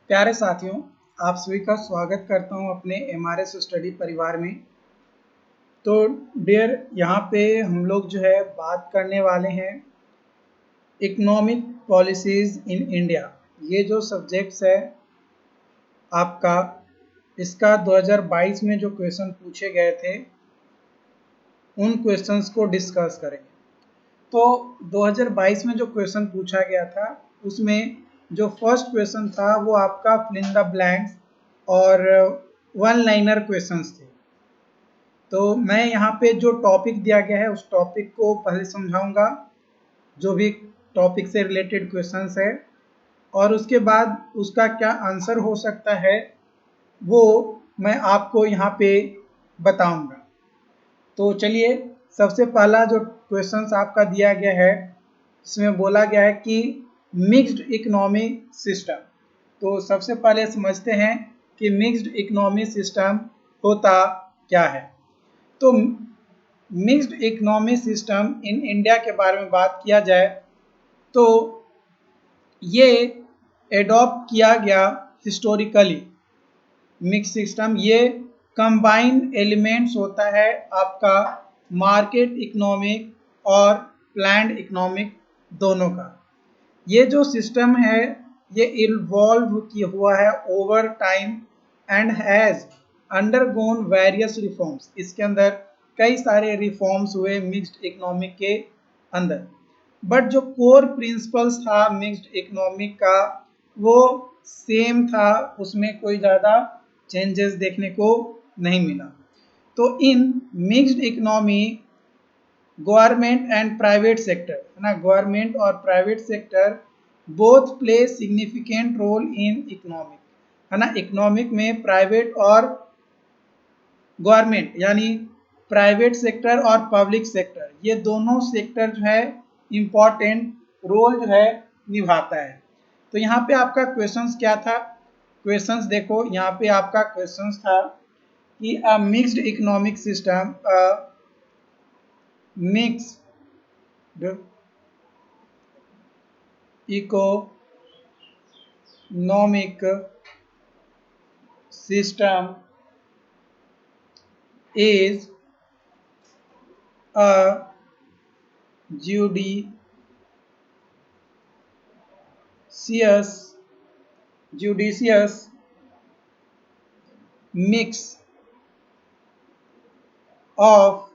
प्यारे साथियों, आप सभी का स्वागत करता हूं अपने एमआरएस स्टडी परिवार में। तो डियर, यहाँ पे हम लोग जो है बात करने वाले हैं इकोनॉमिक पॉलिसीज इन इंडिया। ये जो सब्जेक्ट्स है आपका, इसका 2022 में जो क्वेश्चन पूछे गए थे उन क्वेश्चंस को डिस्कस करेंगे। तो 2022 में जो क्वेश्चन पूछा गया था उसमें जो फर्स्ट क्वेश्चन था वो आपका फिल इन द ब्लैंक्स और वन लाइनर क्वेश्चंस थे। तो मैं यहाँ पे जो टॉपिक दिया गया है उस टॉपिक को पहले समझाऊंगा, जो भी टॉपिक से रिलेटेड क्वेश्चंस है, और उसके बाद उसका क्या आंसर हो सकता है वो मैं आपको यहाँ पे बताऊंगा। तो चलिए, सबसे पहला जो क्वेश्चंस आपका दिया गया है इसमें बोला गया है कि मिक्स्ड इकोनॉमी सिस्टम। तो सबसे पहले समझते हैं कि मिक्स्ड इकोनॉमी सिस्टम होता क्या है। तो mixed economy system in India के बारे में बात किया जाए तो ये एडॉप्ट किया गया हिस्टोरिकली। मिक्स सिस्टम ये कंबाइंड एलिमेंट्स होता है आपका मार्केट इकोनॉमिक और प्लान्ड इकोनॉमिक दोनों का। ये जो सिस्टम है ये इवॉल्व किया हुआ है over time and has undergone various reforms. इसके अंदर कई सारे रिफॉर्म्स हुए मिक्स्ड इकोनॉमिक के अंदर, बट जो कोर प्रिंसिपल्स था मिक्स्ड इकोनॉमिक का वो सेम था, उसमें कोई ज़्यादा चेंजेस देखने को नहीं मिला। तो in mixed economy government and private sector है ना, गवर्नमेंट और private sector both play significant role in economic है ना। इकोनॉमिक में प्राइवेट और गवर्नमेंट यानी प्राइवेट सेक्टर और पब्लिक सेक्टर, ये दोनों सेक्टर जो है इम्पॉर्टेंट रोल जो है निभाता है। तो यहाँ पे आपका क्वेश्चंस क्या था, क्वेश्चंस देखो, यहाँ पे आपका क्वेश्चंस था कि अ mixed economic system, mixed economic system is a judicious mix of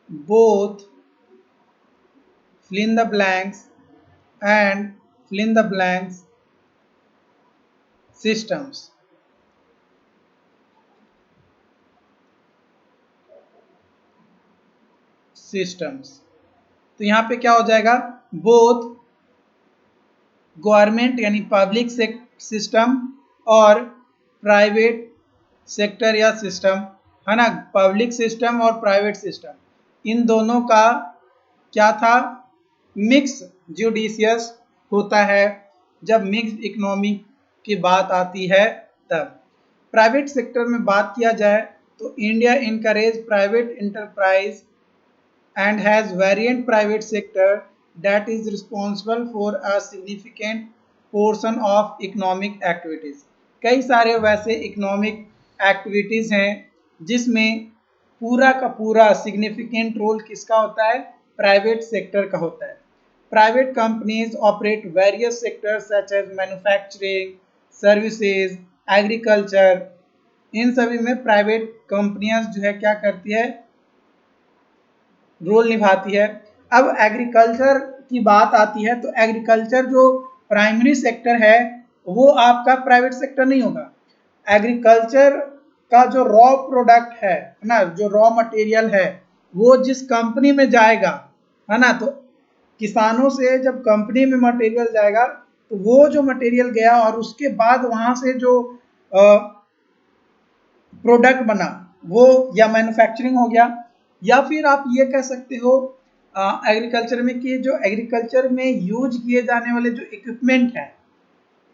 both fill in the blanks and fill in the blanks systems. तो यहाँ पे क्या हो जाएगा, बोथ गवर्नमेंट यानी पब्लिक सिस्टम और प्राइवेट सेक्टर या सिस्टम है ना, पब्लिक सिस्टम और प्राइवेट सिस्टम, इन दोनों का क्या था, मिक्स जुडिशियस होता है जब मिक्स्ड इकोनॉमी की बात आती है तब। प्राइवेट सेक्टर में बात किया जाए तो India encourage private enterprise and has variant private sector that is responsible for a significant portion of economic activities. कई सारे वैसे इकोनॉमिक एक्टिविटीज़ हैं जिसमें पूरा का पूरा सिग्निफिकेंट रोल किसका होता है, प्राइवेट सेक्टर का होता है। Private companies operate various sectors such as manufacturing, services, agriculture. इन सभी में प्राइवेट कंपनियां जो है क्या करती है, रोल निभाती है। अब एग्रीकल्चर की बात आती है तो एग्रीकल्चर जो प्राइमरी सेक्टर है वो आपका प्राइवेट सेक्टर नहीं होगा। एग्रीकल्चर का जो रॉ प्रोडक्ट है ना, जो रॉ मटेरियल है वो जिस कंपनी में जाएगा है ना, तो किसानों से जब कंपनी में मटेरियल जाएगा तो वो जो मटेरियल गया और उसके बाद वहां से जो प्रोडक्ट बना वो या मैन्युफैक्चरिंग हो गया, या फिर आप ये कह सकते हो एग्रीकल्चर में कि जो एग्रीकल्चर में यूज किए जाने वाले जो इक्विपमेंट है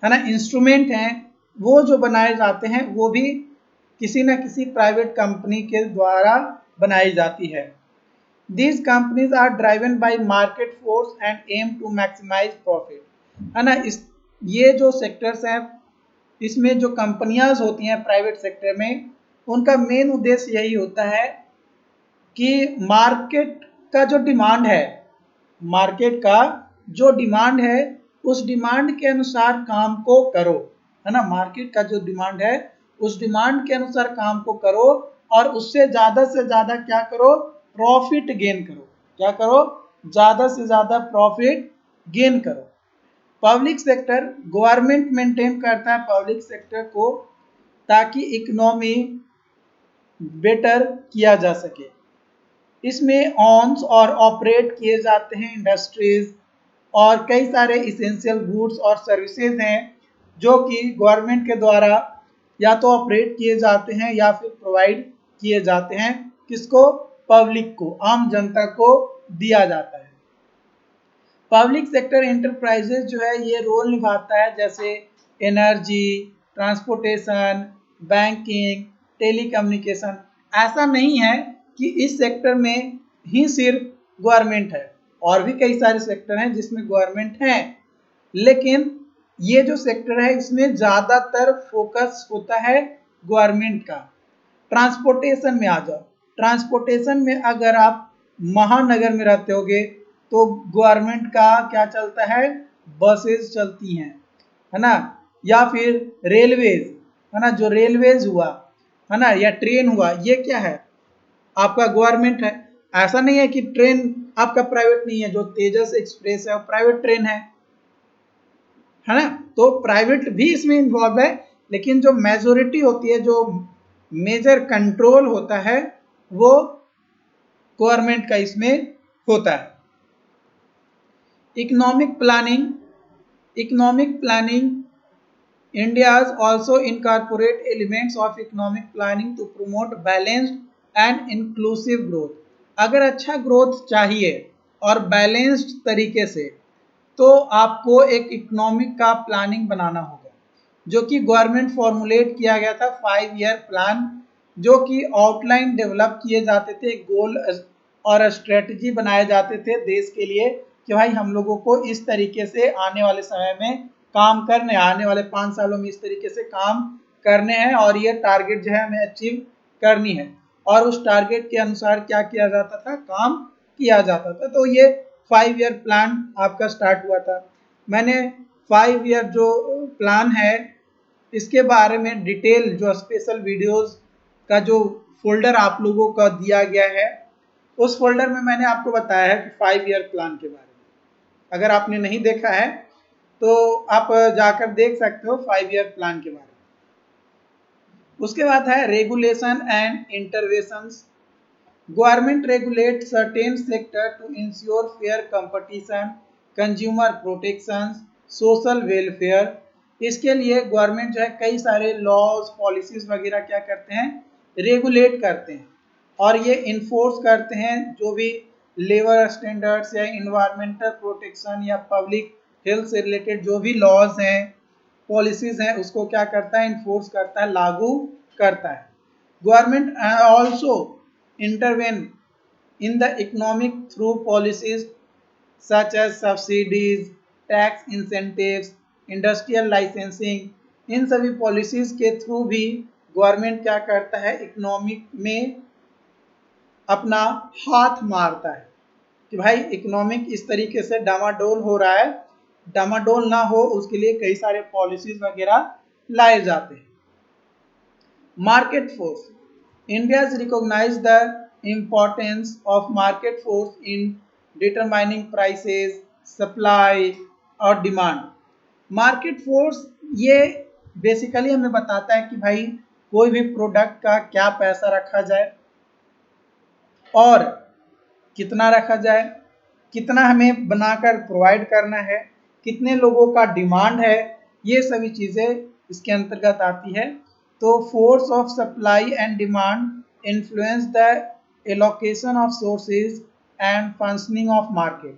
ना, इंस्ट्रूमेंट हैं, वो जो बनाए जाते हैं वो भी किसी न किसी प्राइवेट कंपनी के द्वारा बनाई जाती है। These companies are driven by market force and aim to maximize profit है ना। ये जो सेक्टर्स हैं, इसमें जो कंपनियां होती हैं प्राइवेट सेक्टर में, उनका मेन उद्देश्य यही होता है कि मार्केट का जो डिमांड है, मार्केट का जो डिमांड है उस डिमांड के अनुसार काम को करो, है ना। मार्केट का जो डिमांड है उस डिमांड के अनुसार काम को करो और उससे से ज्यादा क्या करो, प्रॉफिट गेन करो। क्या करो, ज्यादा से ज्यादा प्रॉफिट गेन करो। पब्लिक सेक्टर, गवर्नमेंट मेंटेन करता है पब्लिक सेक्टर को ताकि इकोनॉमी बेटर किया जा सके। इसमें ऑन्स और ऑपरेट किए जाते हैं इंडस्ट्रीज और कई सारे इसेंशियल गुड्स और सर्विसेज हैं जो कि गवर्नमेंट के द्वारा या तो ऑपरेट किए जाते हैं या फिर प्रोवाइड किए जाते हैं। किसको, पब्लिक को, आम जनता को दिया जाता है। पब्लिक सेक्टर एंटरप्राइजेज जो है ये रोल निभाता है जैसे एनर्जी, ट्रांसपोर्टेशन, बैंकिंग, टेलीकम्युनिकेशन। ऐसा नहीं है कि इस सेक्टर में ही सिर्फ गवर्नमेंट है, और भी कई सारे सेक्टर हैं जिसमें गवर्नमेंट है, लेकिन ये जो सेक्टर है इसमें ज्यादातर फोकस होता है गवर्नमेंट का। ट्रांसपोर्टेशन में आ जाओ, ट्रांसपोर्टेशन में अगर आप महानगर में रहते होगे तो गवर्नमेंट का क्या चलता है, बसेस चलती हैं, है ना, या फिर रेलवेज, है ना, जो रेलवेज हुआ, है ना, या ट्रेन हुआ, ये क्या है, आपका गवर्नमेंट है। ऐसा नहीं है कि ट्रेन आपका प्राइवेट नहीं है, जो तेजस एक्सप्रेस है वो प्राइवेट ट्रेन है ना। तो प्राइवेट भी इसमें इन्वॉल्व है, लेकिन जो मेजोरिटी होती है, जो मेजर कंट्रोल होता है, वो गवर्नमेंट का इसमें होता है। Economic planning, economic planning India's also incorporate elements of economic planning to promote balanced and inclusive growth। अगर अच्छा ग्रोथ चाहिए और बैलेंस्ड तरीके से तो आपको एक इकोनॉमिक का प्लानिंग बनाना होगा, जो कि गवर्नमेंट फॉर्मुलेट किया गया था 5 ईयर प्लान, जो कि आउटलाइन डेवलप किए जाते थे, गोल और स्ट्रेटजी बनाए जाते थे देश के लिए कि भाई हम लोगों को इस तरीके से आने वाले समय में काम करने, आने वाले 5 सालों में इस तरीके से काम करने हैं और ये टारगेट जो है हमें अचीव करनी है। और उस टारगेट के अनुसार क्या किया जाता था, काम किया जाता था। तो ये 5 ईयर प्लान आपका स्टार्ट हुआ था। मैंने 5 ईयर जो प्लान है इसके बारे में डिटेल, जो स्पेशल वीडियोस का जो फोल्डर आप लोगों को दिया गया है, उस फोल्डर में मैंने आपको बताया है कि 5 ईयर प्लान के बारे में। अगर आपने नहीं देखा है तो आप जाकर देख सकते हो 5 ईयर प्लान के बारे में। उसके बाद है regulation and interventions. Government regulate certain sector to ensure fair competition, consumer protection, social welfare. इसके लिए गवर्नमेंट जो है कई सारे लॉज, पॉलिसीज वगैरह क्या करते हैं, रेगुलेट करते हैं और ये इन्फोर्स करते हैं। जो भी लेबर स्टैंडर्ड्स या इन्वायरमेंटल प्रोटेक्शन या पब्लिक हेल्थ से रिलेटेड जो भी लॉज हैं, पॉलिसीज हैं, उसको क्या करता है, इन्फोर्स करता है, लागू करता है। Government also intervene in the economic through policies such as subsidies, tax incentives, industrial licensing। इन सभी पॉलिसीज के थ्रू भी गवर्नमेंट क्या करता है, इकोनॉमिक में अपना हाथ मारता है कि भाई इकोनॉमिक इस तरीके से डामाडोल हो रहा है, डामाडोल ना हो उसके लिए कई सारे पॉलिसीज वगैरह लाए जाते हैं। Market force, India has recognized the importance of market force in determining prices, supply और डिमांड। मार्केट फोर्स ये बेसिकली हमें बताता है कि भाई कोई भी प्रोडक्ट का क्या पैसा रखा जाए और कितना रखा जाए, कितना हमें बनाकर प्रोवाइड करना है, कितने लोगों का डिमांड है, ये सभी चीज़ें इसके अंतर्गत आती है। तो force of supply and demand influence the allocation of sources and functioning of market,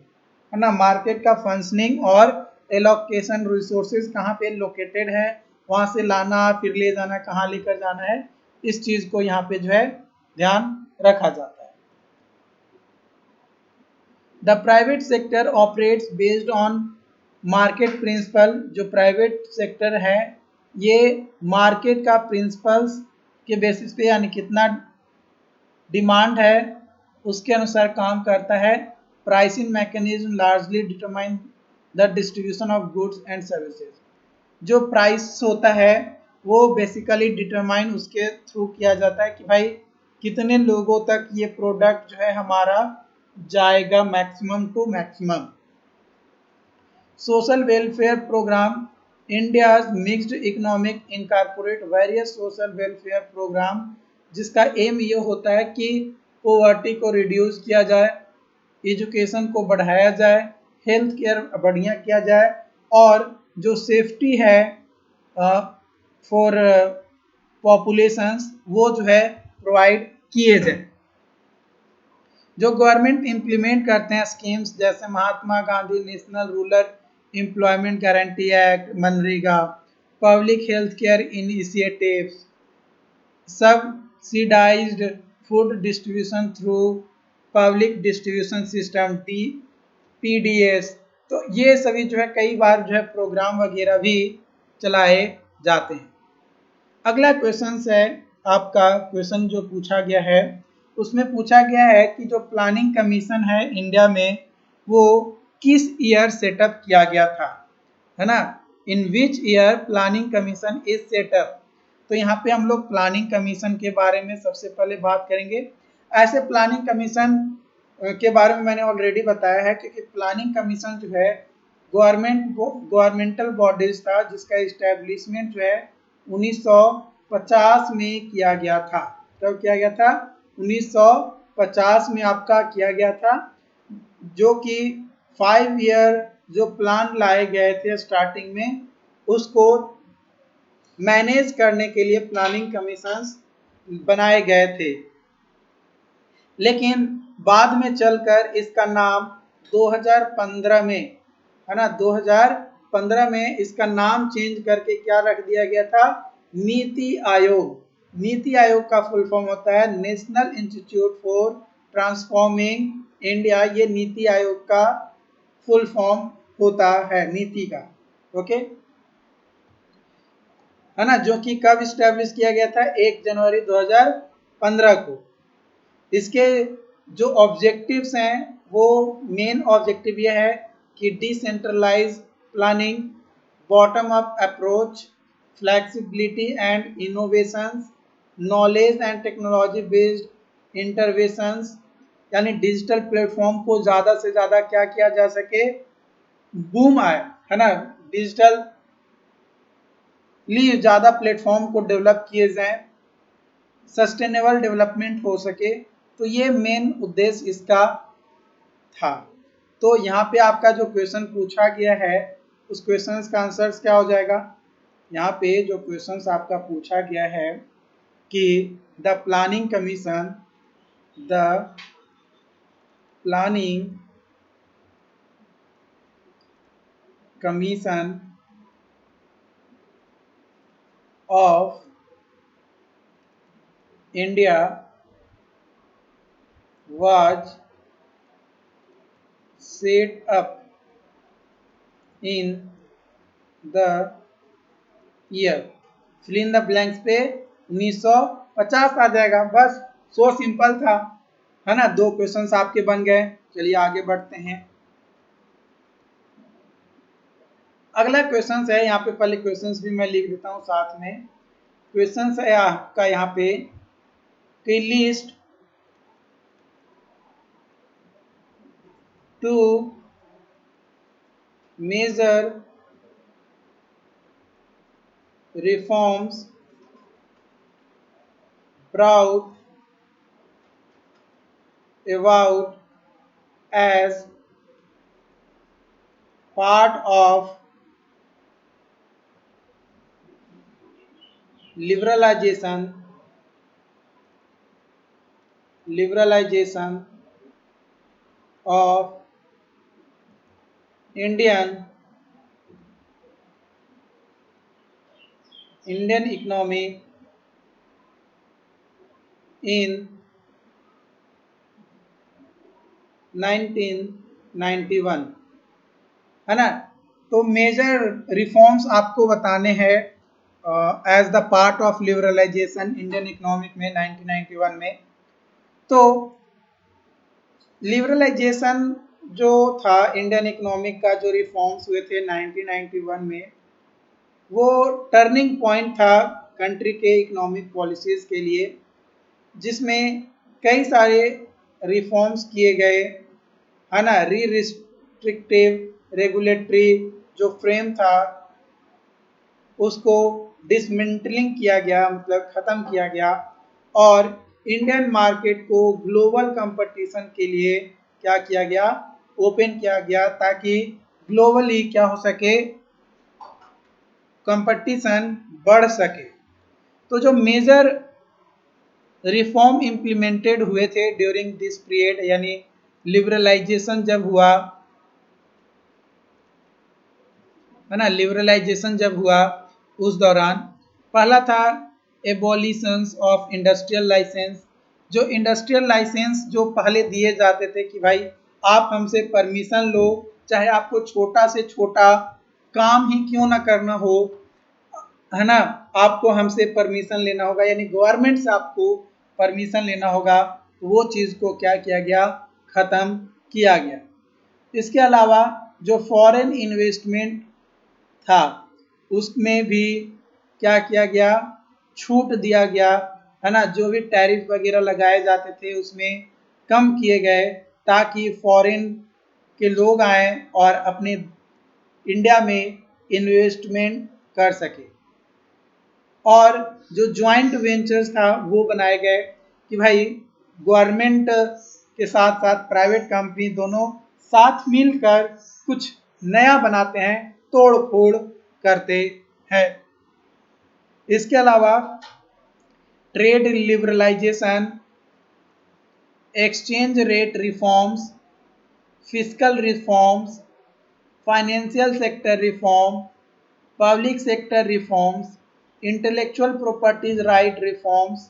है ना। मार्केट का फंक्शनिंग और एलोकेशन, रिसोर्सेज कहाँ पे लोकेटेड है, वहाँ से लाना फिर ले जाना, कहाँ लेकर जाना है, इस चीज़ को यहाँ पे जो है ध्यान रखा जाता है। The private sector operates based on market principle, जो प्राइवेट सेक्टर है ये मार्केट का प्रिंसिपल्स के बेसिस पे यानी कितना डिमांड है उसके अनुसार काम करता है। Pricing mechanism largely determine the distribution of goods and services. जो प्राइस होता है वो बेसिकली डिटरमाइन उसके थ्रू किया जाता है कि भाई कितने लोगों तक ये प्रोडक्ट जो है हमारा जाएगा maximum to maximum. Social welfare program, India's mixed economic incorporate various social welfare program, जिसका एम ये होता है कि पोवर्टी को रिड्यूस किया जाए, एजुकेशन को बढ़ाया जाए, हेल्थ केयर बढ़िया किया जाए और जो सेफ्टी है फॉर पॉपुलेशंस वो जो है प्रोवाइड किए जाए। जो गवर्नमेंट इंप्लीमेंट करते हैं स्कीम्स जैसे Mahatma Gandhi national rural employment guarantee act, MNREGA, public health care initiatives, subsidised food distribution through public distribution system PDS, तो ये सभी जो है कई बार जो है प्रोग्राम वगैरह भी चलाए जाते हैं। अगला क्वेश्चन है आपका, क्वेश्चन जो पूछा गया है उसमें पूछा गया है कि जो प्लानिंग कमीशन है इंडिया में वो किस ईयर सेटअप किया गया था, है ना। In which year planning commission is set up. तो यहाँ पे हम लोग प्लानिंग कमीशन के बारे में सबसे पहले बात करेंगे। ऐसे प्लानिंग कमीशन के बारे में मैंने ऑलरेडी बताया है क्योंकि प्लानिंग कमीशन जो है गवर्नमेंटल बॉडीज था जिसका इस्टेब्लिशमेंट जो है 1950 में किया गया था। कब किया गया था? 1950 में आपका किया गया था, जो कि 5 ईयर जो प्लान लाए गए थे स्टार्टिंग में उसको मैनेज करने के लिए प्लानिंग कमीशंस बनाए गए थे। लेकिन बाद में चलकर इसका नाम 2015 में, है ना, 2015 में इसका नाम चेंज करके क्या रख दिया गया था? नीति आयोग। नीति आयोग का फुल फॉर्म होता है national institute for transforming India. ये नीति आयोग का फुल फॉर्म होता है नीति का। ओके, है ना, जो कि कब स्टैब्लिश किया गया था? 1 जनवरी 2015 को। इसके जो ऑब्जेक्टिव्स हैं वो मेन ऑब्जेक्टिव ये है कि decentralize planning, bottom up approach, flexibility and innovations, knowledge and technology based interventions, यानी डिजिटल प्लेटफॉर्म को ज़्यादा से ज़्यादा क्या किया जा सके, बूम आए, है ना, डिजिटल लिए ज़्यादा प्लेटफॉर्म को डेवलप किए जाएं, सस्टेनेबल डेवलपमेंट हो सके। तो ये मेन उद्देश्य इसका था। तो यहाँ पे आपका जो क्वेश्चन पूछा गया है उस क्वेश्चन का आंसर क्या हो जाएगा? यहाँ पे जो क्वेश्चन आपका पूछा गया है कि the planning commission of India was set up in the year, fill in the blanks पे 1950 आ जाएगा। बस सो सिंपल था, है ना। 2 क्वेश्चंस आपके बन गए। चलिए आगे बढ़ते हैं। अगला क्वेश्चन है, यहाँ पे पहले क्वेश्चंस भी मैं लिख देता हूँ साथ में। क्वेश्चन है आपका यहाँ पे कि list to major reforms brought about as part of liberalization of Indian economy in 1991, है ना। तो मेजर रिफॉर्म्स आपको बताने हैं as the part of liberalization Indian economic में 1991 में। तो लिबरलाइजेशन जो था इंडियन इकोनॉमिक का, जो रिफॉर्म्स हुए थे 1991 में, वो टर्निंग पॉइंट था कंट्री के इकोनॉमिक पॉलिसीज़ के लिए, जिसमें कई सारे रिफॉर्म्स किए गए, है ना। री रिस्ट्रिक्टिव रेगुलेटरी जो फ्रेम था उसको डिसमेंटलिंग किया गया, मतलब ख़त्म किया गया, और इंडियन मार्केट को ग्लोबल कंपटीशन के लिए क्या किया गया, ओपन किया गया, ताकि ग्लोबली क्या हो सके, कंपटीशन बढ़ सके। तो जो मेजर रिफॉर्म इम्प्लीमेंटेड हुए थे ड्यूरिंग दिस पीरियड, यानी लिबरलाइजेशन जब हुआ, है ना, लिबरलाइजेशन जब हुआ उस दौरान पहला था एबॉलिशंस ऑफ इंडस्ट्रियल लाइसेंस। जो इंडस्ट्रियल लाइसेंस जो पहले दिए जाते थे कि भाई आप हमसे परमिशन लो, चाहे आपको छोटा से छोटा काम ही क्यों ना करना हो, है ना, आपको हमसे परमिशन लेना होगा, यानी गवर्नमेंट से आपको परमिशन लेना होगा। वो चीज़ को क्या किया गया, ख़त्म किया गया। इसके अलावा जो फॉरेन इन्वेस्टमेंट था उसमें भी क्या किया गया, छूट दिया गया, है ना। जो भी टैरिफ वगैरह लगाए जाते थे उसमें कम किए गए, ताकि फॉरेन के लोग आए और अपने इंडिया में इन्वेस्टमेंट कर सके। और जो जॉइंट वेंचर्स था वो बनाए गए कि भाई गवर्नमेंट के साथ साथ प्राइवेट कंपनी दोनों साथ मिलकर कुछ नया बनाते हैं, तोड़ फोड़ करते हैं। इसके अलावा trade liberalization, exchange rate reforms, fiscal reforms, financial sector reform, public sector reforms, intellectual properties right reforms,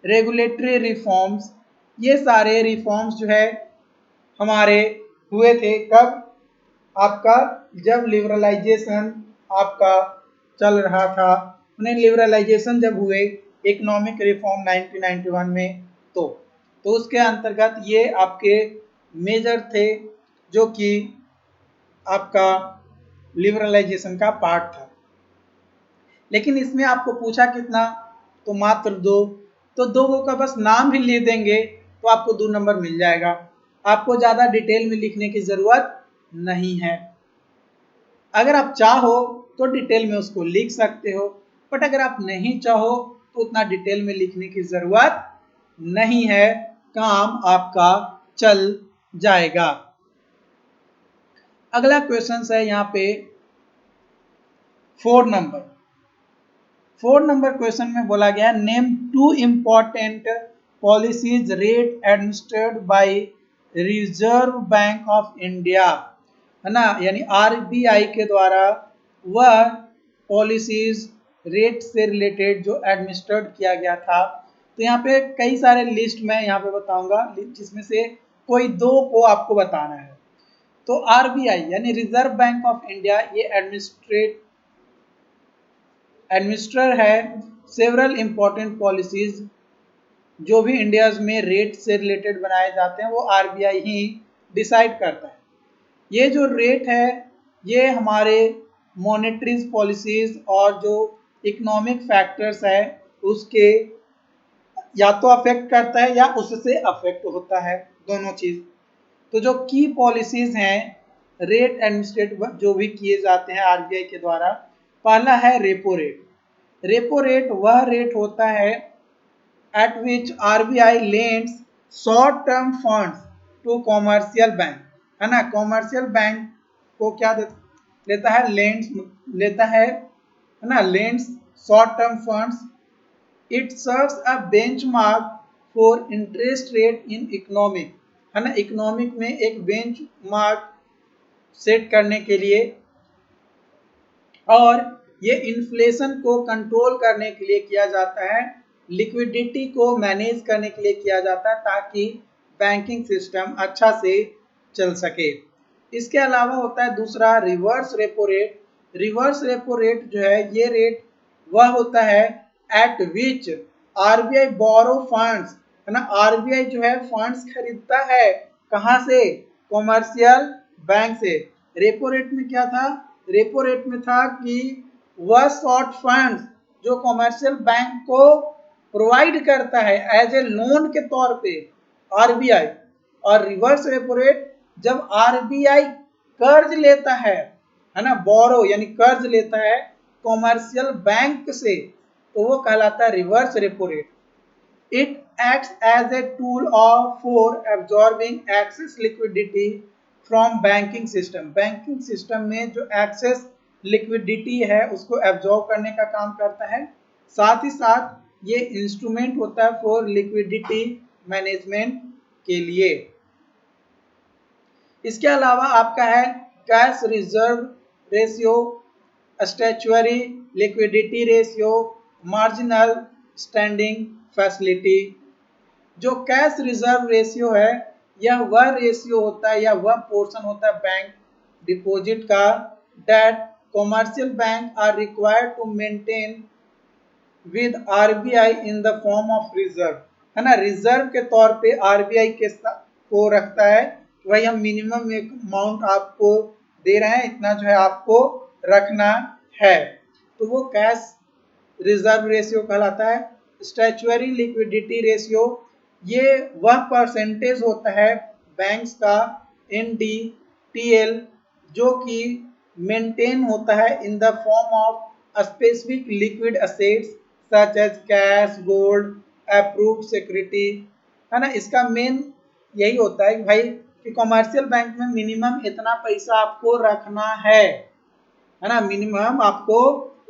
regulatory reforms, ये सारे रिफॉर्म्स जो है हमारे हुए थे। कब? आपका जब लिबरलाइजेशन आपका चल रहा था, उन्हें लिबरलाइजेशन जब हुए इकोनॉमिक रिफॉर्म 1991 में, तो उसके अंतर्गत ये आपके मेजर थे जो कि आपका लिबरलाइजेशन का पार्ट था। लेकिन इसमें आपको पूछा कितना, तो मात्र 2। तो 2 का बस नाम ही ले देंगे तो आपको 2 नंबर मिल जाएगा। आपको ज़्यादा डिटेल में लिखने की ज़रूरत नहीं है। अगर आप चाहो तो डिटेल में उसको लिख सकते हो, बट अगर आप नहीं चाहो तो उतना डिटेल में लिखने की ज़रूरत नहीं है, काम आपका चल जाएगा। अगला क्वेश्चन है यहाँ पे 4 नंबर क्वेश्चन में बोला गया, name 2 important policies rate administered by reserve bank of India, है ना, यानी आरबीआई के द्वारा वह पॉलिसीज रेट से रिलेटेड जो एडमिनिस्ट्रेट किया गया था। तो यहाँ पे कई सारे लिस्ट मैं यहाँ पे बताऊंगा, जिसमें से कोई 2 को आपको बताना है। तो आरबीआई यानी रिजर्व बैंक ऑफ इंडिया ये एडमिनिस्ट्रेटर है सेवरल इंपॉर्टेंट पॉलिसीज, जो भी इंडिया में रेट से रिलेटेड बनाए जाते हैं वो आरबीआई ही डिसाइड करता है। ये जो रेट है ये हमारे मॉनेटरीज पॉलिसीज और जो इकोनॉमिक फैक्टर्स है उसके या तो अफेक्ट करता है या उससे अफेक्ट होता है, दोनों चीज़। तो जो की पॉलिसीज हैं रेट एडमिनिस्ट्रेट जो भी किए जाते हैं आरबीआई के द्वारा, पहला है रेपो रेट। रेपो रेट वह रेट होता है at which RBI lends short term funds to commercial bank, है ना। कॉमर्शियल बैंक को क्या लेता है, लेंड्स लेता है ना, lends short term funds. It serves a benchmark for interest rate in economic, है ना, इकोनॉमिक में एक बेंचमार्क सेट करने के लिए, और ये इन्फ्लेशन को कंट्रोल करने के लिए किया जाता है, लिक्विडिटी को मैनेज करने के लिए किया जाता है, ताकि बैंकिंग सिस्टम अच्छा से चल सके। इसके अलावा होता है दूसरा reverse repo rate. Reverse repo rate जो है, ये रेट वह होता है at which RBI borrow funds, है ना। आरबीआई जो है फंड्स खरीदता है कहां से, कॉमर्शियल बैंक से। रेपो रेट में क्या था, रेपो रेट में था कि वह शॉर्ट फंड्स जो कॉमर्शियल बैंक को प्रोवाइड करता है एज ए लोन के तौर पे आरबीआई, और रिवर्स रेपो रेट जब आरबीआई कर्ज लेता है ना, बोरो यानी कर्ज लेता है कॉमर्शियल बैंक से, तो वो कहलाता है reverse repo rate. It acts as a tool of for absorbing excess liquidity from banking system. Banking system में जो एक्सेस लिक्विडिटी है उसको एब्जॉर्ब करने का काम करता है। साथ ही साथ ये इंस्ट्रूमेंट होता है फॉर लिक्विडिटी मैनेजमेंट के लिए। इसके अलावा आपका है cash reserve ratio, statutory liquidity ratio, marginal standing facility. जो कैश रिजर्व रेशियो है, यह वह रेशियो होता है या वह पोर्शन होता है बैंक डिपॉजिट का that commercial bank are required to maintain with RBI in the form of reserve, है ना। रिजर्व के तौर पे आरबीआई के को रखता है, वही हम मिनिमम एक अमाउंट आपको दे रहे हैं, इतना जो है आपको रखना है, तो वो कैश रिजर्व रेशियो कहलाता है। स्टैच्यूअरी लिक्विडिटी रेशियो, ये वह परसेंटेज होता है बैंक्स का एनडीटीएल जो कि मेंटेन होता है in the form of specific liquid assets such as cash, gold, approved security, है ना। इसका मेन यही होता है कि भाई कि कॉमर्शियल बैंक में मिनिमम इतना पैसा आपको रखना है ना, मिनिमम आपको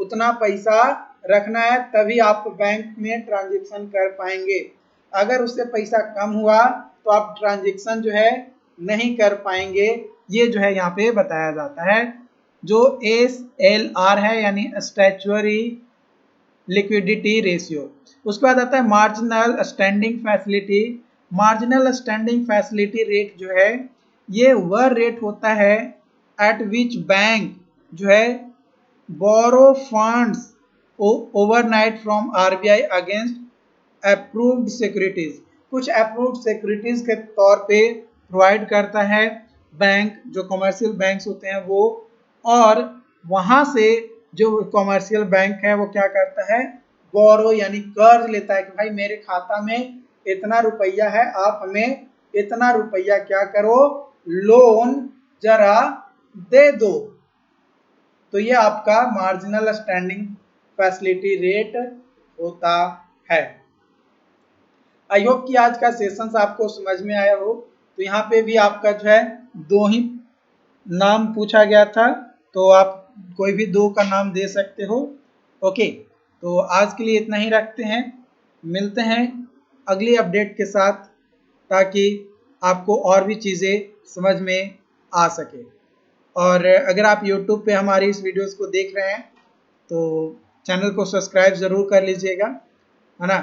उतना पैसा रखना है, तभी आप बैंक में ट्रांजेक्शन कर पाएंगे। अगर उससे पैसा कम हुआ तो आप ट्रांजेक्शन जो है नहीं कर पाएंगे। ये जो है यहाँ पे बताया जाता है। जो SLR है यानी स्टैच्यूअरी लिक्विडिटी रेशियो। उसके बाद आता है marginal standing facility. Marginal standing facility rate जो है, ये वह रेट होता है एट विच बैंक जो है borrow funds overnight from RBI against approved securities. कुछ अप्रूव्ड सिक्योरिटीज के तौर पे प्रोवाइड करता है बैंक, जो कमर्शियल बैंक्स होते हैं वो, और वहां से जो कमर्शियल बैंक है वो क्या करता है, बोरो यानी कर्ज लेता है कि भाई मेरे खाता में इतना रुपया है, आप हमें इतना रुपया क्या करो, लोन जरा दे दो। तो ये आपका मार्जिनल स्टैंडिंग फैसिलिटी रेट होता है। आई होप कि आज का सेशंस आपको समझ में आया हो। तो यहाँ पे भी आपका जो है दो ही नाम पूछा गया था, तो आप कोई भी दो का नाम दे सकते हो। ओके, तो आज के लिए इतना ही रखते हैं, मिलते हैं अगली अपडेट के साथ, ताकि आपको और भी चीज़ें समझ में आ सके। और अगर आप YouTube पे हमारी इस वीडियोस को देख रहे हैं तो चैनल को सब्सक्राइब ज़रूर कर लीजिएगा, है ना।